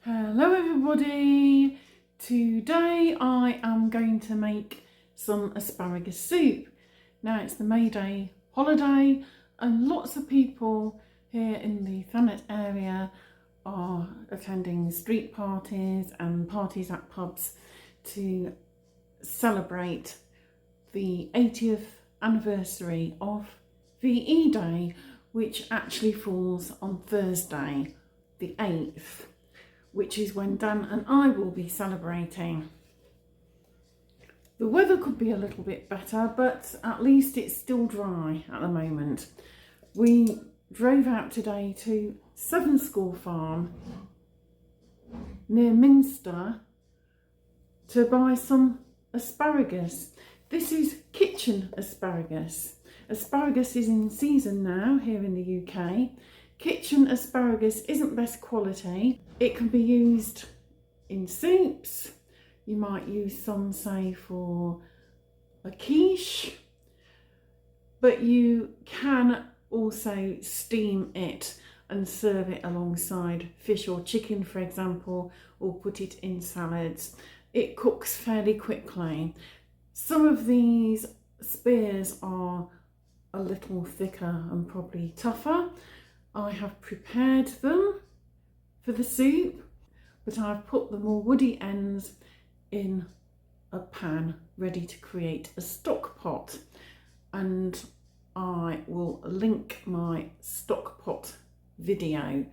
Hello everybody! Today I am going to make some asparagus soup. Now it's the May Day holiday and lots of people here in the Thanet area are attending street parties and parties at pubs to celebrate the 80th anniversary of VE Day, which actually falls on Thursday the 8th. Which is when Dan and I will be celebrating. The weather could be a little bit better, but at least it's still dry at the moment. We drove out today to Sevenscore Farm near Minster to buy some asparagus. This is kitchen asparagus. Asparagus is in season now here in the UK. Kitchen asparagus isn't best quality. It can be used in soups. You might use some, say, for a quiche, but you can also steam it and serve it alongside fish or chicken, for example, or put it in salads. It cooks fairly quickly. Some of these spears are a little thicker and probably tougher. I have prepared them for the soup, but I've put the more woody ends in a pan ready to create a stock pot, and I will link my stock pot video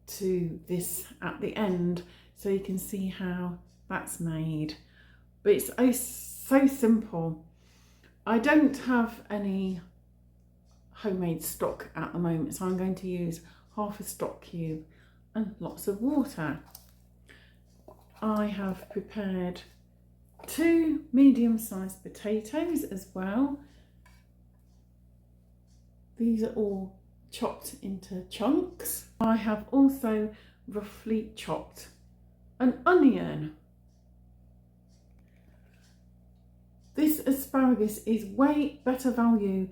to this at the end so you can see how that's made. But it's so simple. I don't have any homemade stock at the moment, so I'm going to use half a stock cube and lots of water. I have prepared 2 medium-sized potatoes as well. These are all chopped into chunks. I have also roughly chopped an onion. This asparagus is way better value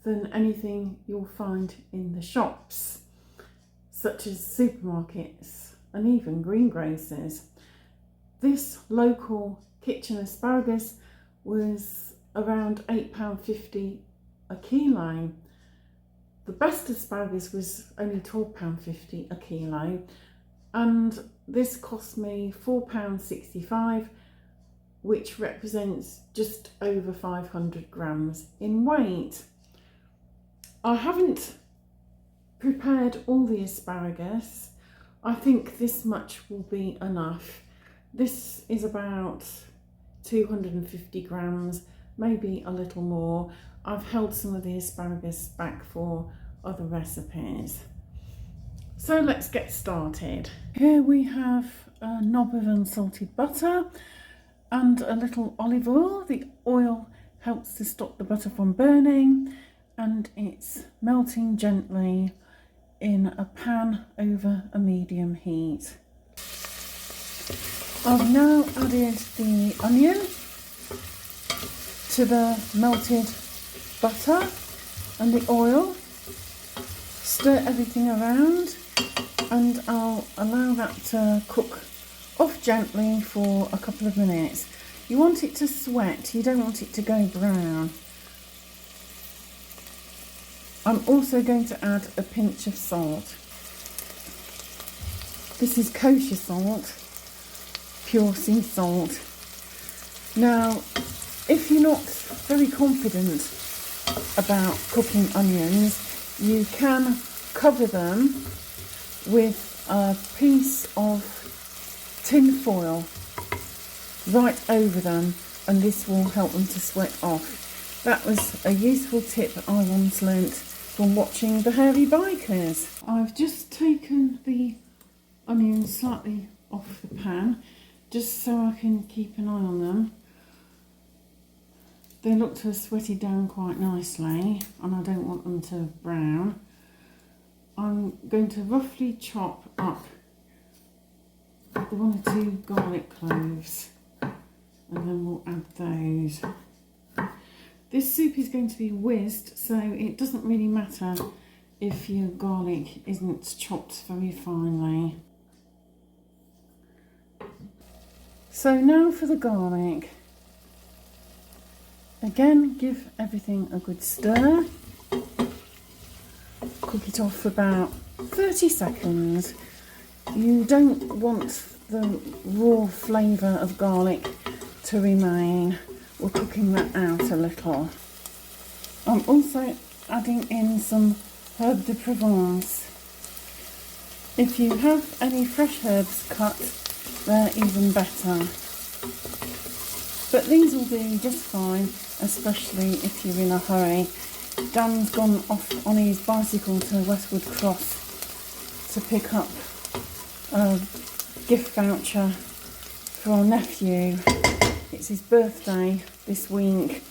than anything you'll find in the shops, such as supermarkets and even greengrocers. This local kitchen asparagus was around £8.50 a kilo. The best asparagus was only £12.50 a kilo, and this cost me £4.65, which represents just over 500 grams in weight. I haven't prepared all the asparagus. I think this much will be enough. This is about 250 grams, maybe a little more. I've held some of the asparagus back for other recipes. So let's get started. Here we have a knob of unsalted butter and a little olive oil. The oil helps to stop the butter from burning, and it's melting gently in a pan over a medium heat. I've now added the onion to the melted butter and the oil. Stir everything around, and I'll allow that to cook off gently for a couple of minutes. You want it to sweat, you don't want it to go brown. I'm also going to add a pinch of salt. This is kosher salt, pure sea salt. Now, if you're not very confident about cooking onions, you can cover them with a piece of tin foil right over them, and this will help them to sweat off. That was a useful tip I once learnt from watching the Hairy Bikers. I've just taken the onions slightly off the pan just so I can keep an eye on them. They look to have sweated down quite nicely, and I don't want them to brown. I'm going to roughly chop up 1 or 2 garlic cloves, and then we'll add those. This soup is going to be whizzed, so it doesn't really matter if your garlic isn't chopped very finely. So now for the garlic. Again, give everything a good stir. Cook it off for about 30 seconds. You don't want the raw flavour of garlic to remain. We're cooking that out a little. I'm also adding in some herb de Provence. If you have any fresh herbs cut, they're even better. But these will do just fine, especially if you're in a hurry. Dan's gone off on his bicycle to Westwood Cross to pick up a gift voucher for our nephew. It's his birthday this week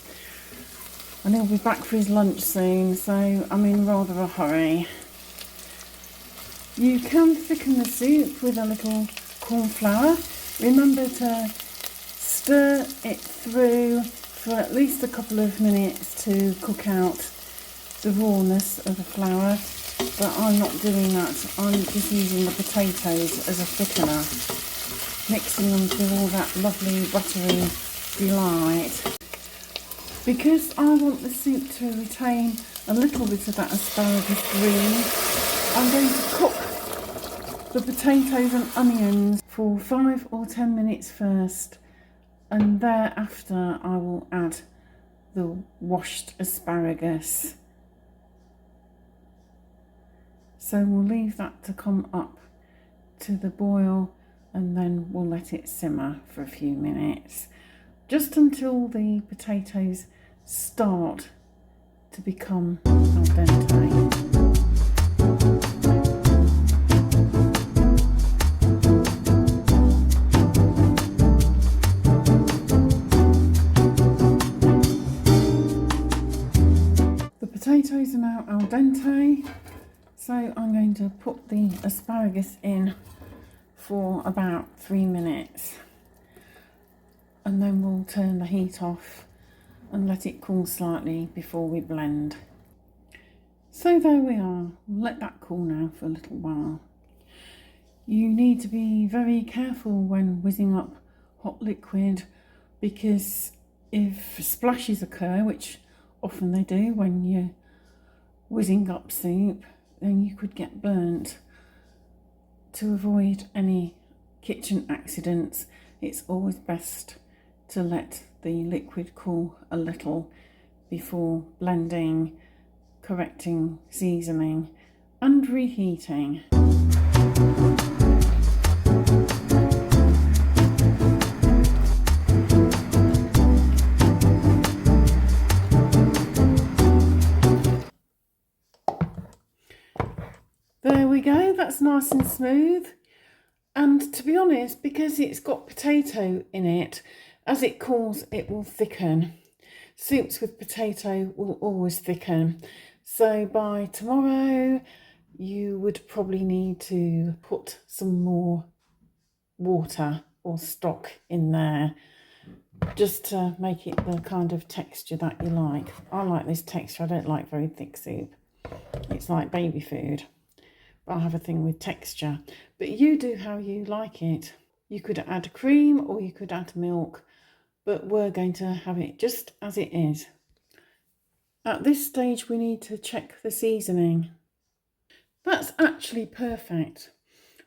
and he'll be back for his lunch soon, so I'm in rather a hurry. You can thicken the soup with a little corn flour. Remember to stir it through for at least a couple of minutes to cook out the rawness of the flour, but I'm not doing that. I'm just using the potatoes as a thickener, mixing them with all that lovely buttery delight. Because I want the soup to retain a little bit of that asparagus green, I'm going to cook the potatoes and onions for 5 or 10 minutes first, and thereafter I will add the washed asparagus. So we'll leave that to come up to the boil and then we'll let it simmer for a few minutes, just until the potatoes start to become al dente. The potatoes are now al dente, so I'm going to put the asparagus in for about 3 minutes. And then we'll turn the heat off and let it cool slightly before we blend. So there we are. We'll let that cool now for a little while. You need to be very careful when whizzing up hot liquid, because if splashes occur, which often they do when you're whizzing up soup, then you could get burnt. To avoid any kitchen accidents, it's always best to let the liquid cool a little before blending, correcting seasoning and reheating. There we go, that's nice and smooth. And to be honest, because it's got potato in it, as it cools, it will thicken. Soups with potato will always thicken. So by tomorrow, you would probably need to put some more water or stock in there, just to make it the kind of texture that you like. I like this texture. I don't like very thick soup. It's like baby food. But I have a thing with texture. But you do how you like it. You could add cream or you could add milk, but we're going to have it just as it is. At this stage, we need to check the seasoning. That's actually perfect.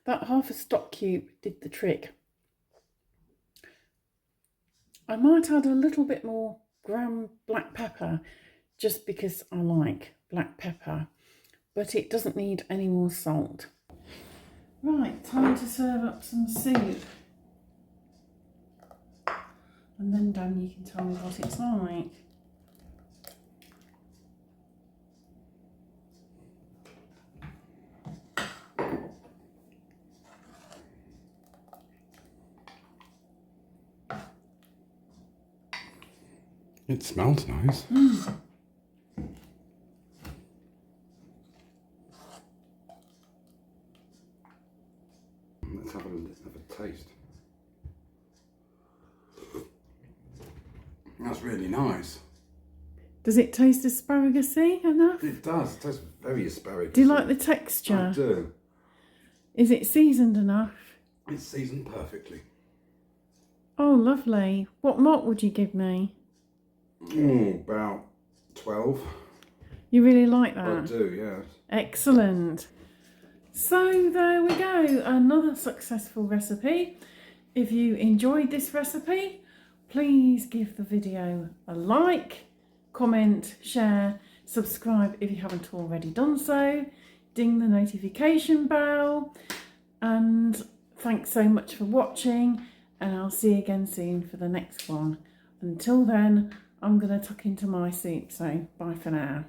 That half a stock cube did the trick. I might add a little bit more ground black pepper, just because I like black pepper, but it doesn't need any more salt. Right, time to serve up some soup. And then Dan, you can tell me what it's like. It smells nice. Let's have a taste. That's really nice. Does it taste asparagus-y enough? It does. It tastes very asparagus. Do you like the texture? I do. Is it seasoned enough? It's seasoned perfectly. Oh, lovely. What mark would you give me? Oh, about 12. You really like I that? do, yeah. Excellent. So there we go, another successful recipe. If you enjoyed this recipe, please give the video a like, comment, share, subscribe if you haven't already done so, ding the notification bell, and thanks so much for watching, and I'll see you again soon for the next one. Until then, I'm going to tuck into my soup, so bye for now.